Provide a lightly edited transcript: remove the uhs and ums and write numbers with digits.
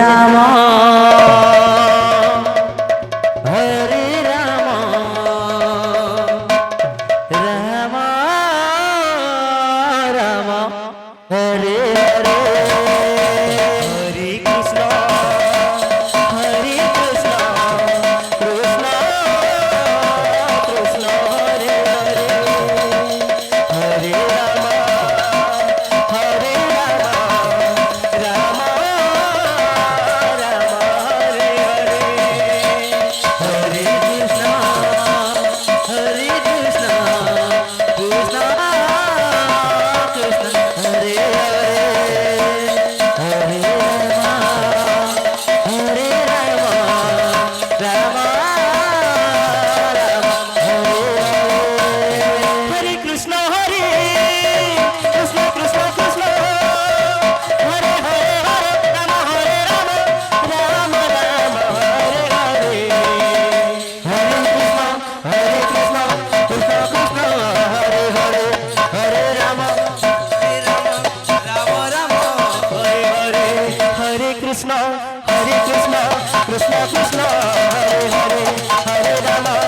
Ram Hare Ram Ram Ram Hare Hare Hare Krishna Hare Krishna Krishna Krishna Hare Hare Hare Ram Hare Ram Ram Ram Hare Hare Hare Krishna Hare Krishna Krishna Krishna Hare Hare Hare Ram Hare Ram Ram Ram Hare Hare Krishna Hare Krishna Krishna Krishna Hare Hare Hare Ram Hare Ram Ram Ram Hare Hare Hare Krishna Krishna Krishna Hare Hare Hare Ram Ram Ram Hare Hare Hare Krishna Krishna Krishna Hare Hare Hare Ram